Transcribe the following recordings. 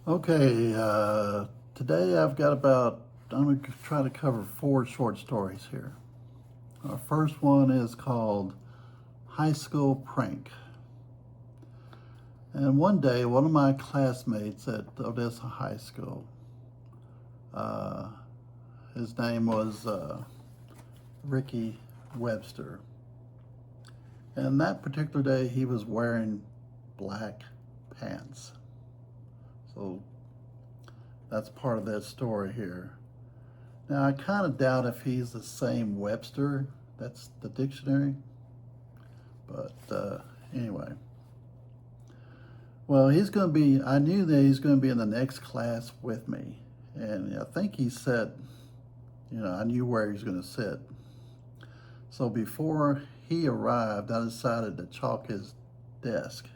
Okay, today I'm going to try to cover four short stories here. Our first one is called High School Prank. And one day, one of my classmates at Odessa High School, uh, his name was Ricky Webster. And that particular day, he was wearing black pants. So that's part of that story here. Now, I kind of doubt if he's the same Webster. That's the dictionary. But anyway. Well, I knew that he's going to be in the next class with me. And I think he said, I knew where he was going to sit. So before he arrived, I decided to chalk his desk,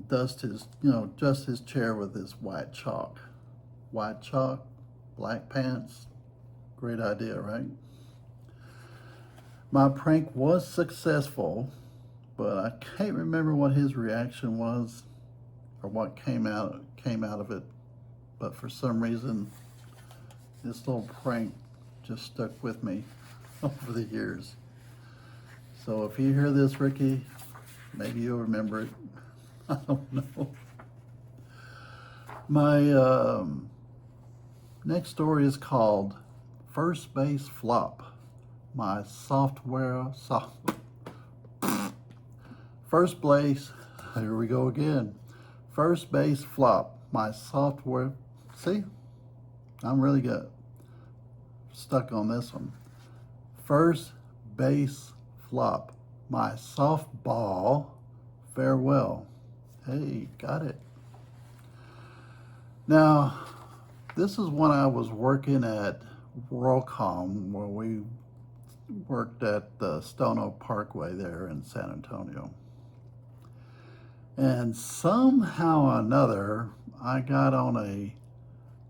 dust his chair with this white chalk. White chalk, black pants. Great idea, right? My prank was successful, but I can't remember what his reaction was or what came out of it. But for some reason, this little prank just stuck with me over the years. So if you hear this, Ricky, maybe you'll remember it. I don't know. My next story is called First Base Flop. My First place, here we go again. First base flop. My software, see, I'm really good. Stuck on this one. First base flop. My softball farewell. Hey, got it. Now, this is when I was working at WorldCom, where we worked at the Stono Parkway there in San Antonio. And somehow or another, I got on a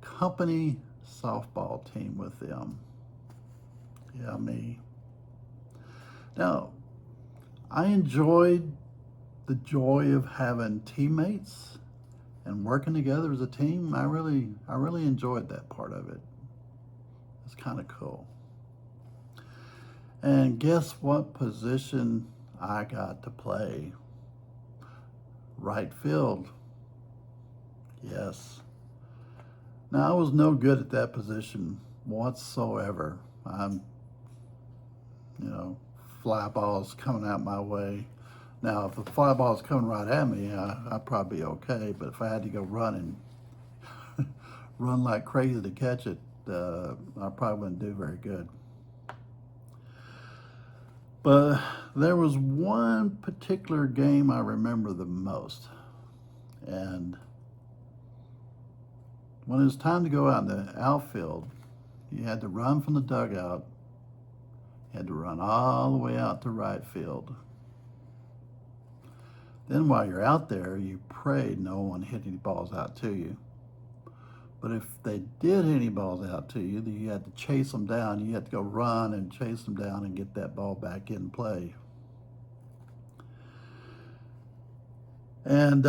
company softball team with them. Yeah, me. Now, I enjoyed the joy of having teammates and working together as a team. I really enjoyed that part of it. It's kind of cool. And guess what position I got to play? Right field. Yes. Now, I was no good at that position whatsoever. Fly balls coming out my way. Now, if the fly ball's coming right at me, I'd probably be okay. But if I had to go running, run like crazy to catch it, I probably wouldn't do very good. But there was one particular game I remember the most. And when it was time to go out in the outfield, you had to run from the dugout. You had to run all the way out to right field. Then while you're out there, you prayed no one hit any balls out to you. But if they did hit any balls out to you, then you had to chase them down. You had to go run and chase them down and get that ball back in play. And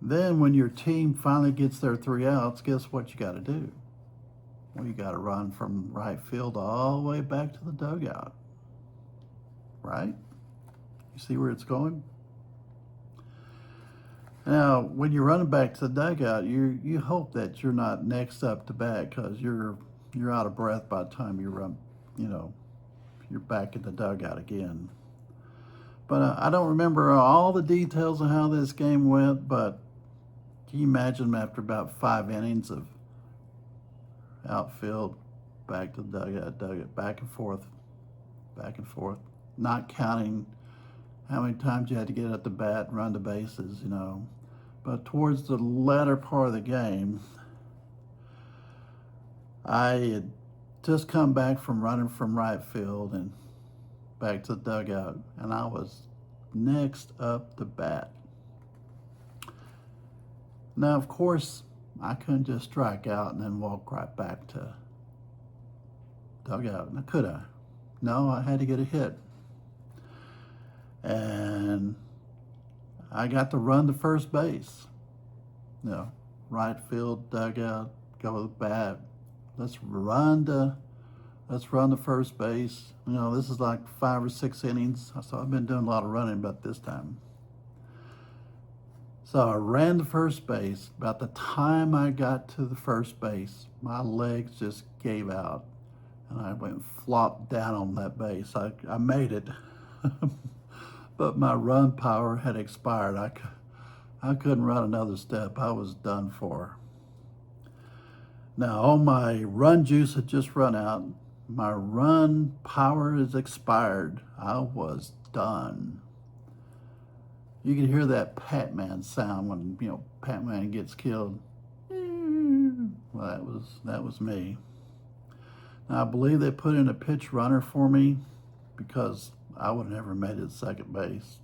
then when your team finally gets their 3 outs, guess what you got to do? Well, you got to run from right field all the way back to the dugout. Right? You see where it's going? Now, when you're running back to the dugout, you hope that you're not next up to bat because you're out of breath by the time you run, you're back in the dugout again. But I don't remember all the details of how this game went, but can you imagine after about 5 innings of outfield, back to the dugout, back and forth, not counting how many times you had to get at the bat and run the bases, But towards the latter part of the game, I had just come back from running from right field and back to the dugout, and I was next up to bat. Now, of course, I couldn't just strike out and then walk right back to dugout. Now, could I? No, I had to get a hit. And I got to run to first base. you know, right field dugout, go with the bat. Let's run to first base. You know, this is like 5 or 6 innings. So I've been doing a lot of running about this time. So I ran to first base. About the time I got to the first base, my legs just gave out. And I went flop down on that base. I made it, but my run power had expired. I couldn't run another step. I was done for. Now, all my run juice had just run out. My run power is expired. I was done. You can hear that Pac-Man sound when, you know, Pac-Man gets killed. Well, that was me. Now, I believe they put in a pitch runner for me because I would have never made it to second base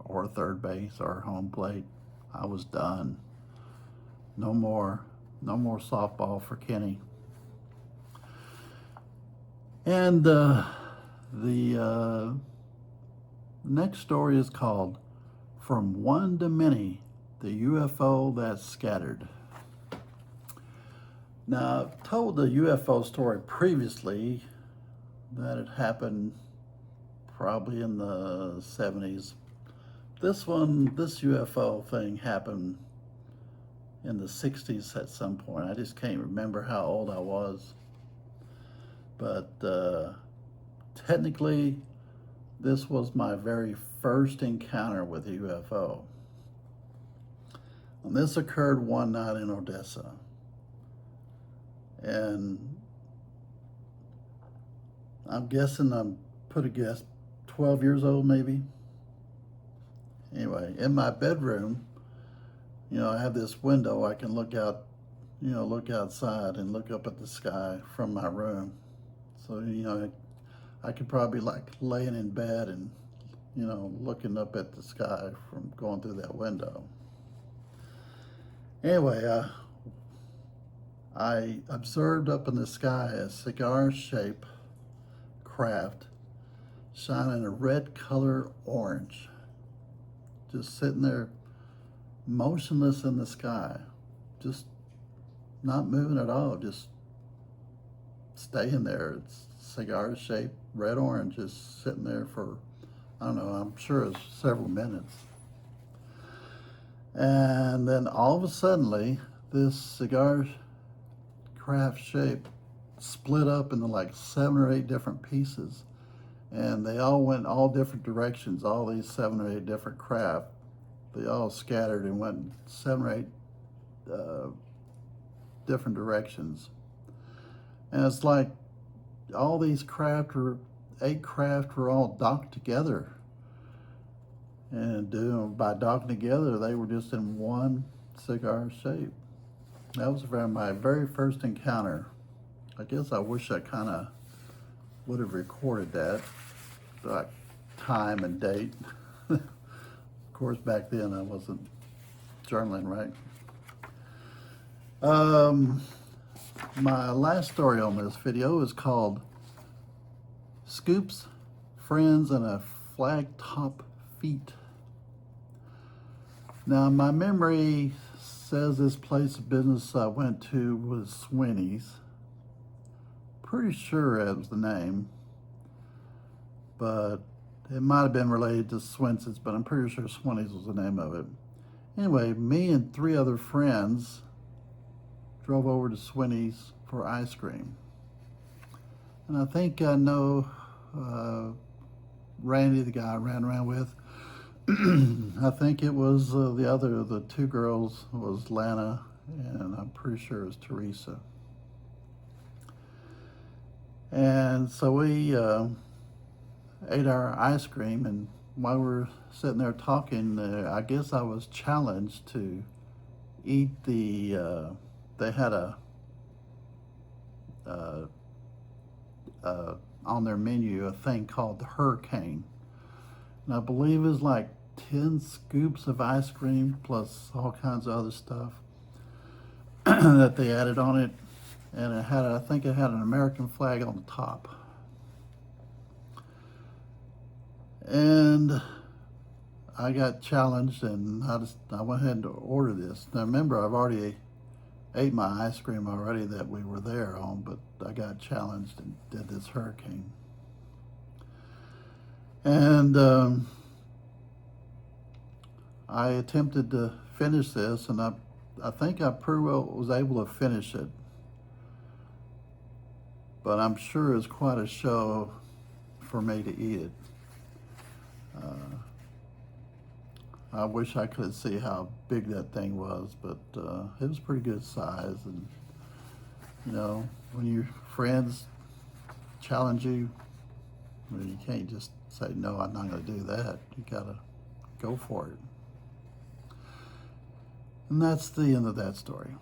or third base or home plate. I was done. No more softball for Kenny. And the next story is called From One to Many, the UFO That Scattered. Now, I've told the UFO story previously that it happened probably in the 70s. This UFO thing happened in the 60s at some point. I just can't remember how old I was. But technically, this was my very first encounter with a UFO. And this occurred one night in Odessa. And I'm guessing, put a guess, 12 years old maybe. Anyway, in my bedroom, you know, I have this window. I can look out, you know, look outside and look up at the sky from my room. So, you know, I could probably like laying in bed and, you know, looking up at the sky from going through that window. Anyway, I observed up in the sky a cigar-shaped craft shining a red color orange, just sitting there motionless in the sky, just not moving at all, just staying there. It's cigar-shaped red orange, just sitting there for, I don't know, I'm sure it's several minutes. And then all of a sudden, this cigar craft shape split up into like 7 or 8 different pieces, and they all went all different directions. All these 7 or 8 different craft, they all scattered and went 7 or 8 different directions. And it's like all these 8 craft were all docked together. And by docking together, they were just in one cigar shape. That was my very first encounter. I guess I wish I kind of would have recorded that, like time and date. Of course, back then I wasn't journaling, right? My last story on this video is called Scoops, Friends, and a Flag Top Feet. Now, my memory says this place of business I went to was Swinney's. Pretty sure that was the name, but it might have been related to Swenson's, but I'm pretty sure Swinney's was the name of it. Anyway, me and 3 other friends drove over to Swinney's for ice cream. And I think I know Randy, the guy I ran around with. I think it was the 2 girls was Lana, and I'm pretty sure it was Teresa. And so we ate our ice cream, and while we were sitting there talking, I guess I was challenged to eat they had on their menu a thing called the Hurricane. And I believe it was like 10 scoops of ice cream plus all kinds of other stuff that they added on it. And I think it had an American flag on the top. I got challenged, and I went ahead and ordered this. Now remember, I've already ate my ice cream already that we were there on, but I got challenged and did this hurricane. And I attempted to finish this, and I think I pretty well was able to finish it. But I'm sure it's quite a show for me to eat it. I wish I could see how big that thing was, but it was pretty good size. And you know, when your friends challenge you, well, you can't just say, no, I'm not going to do that. You got to go for it. And that's the end of that story.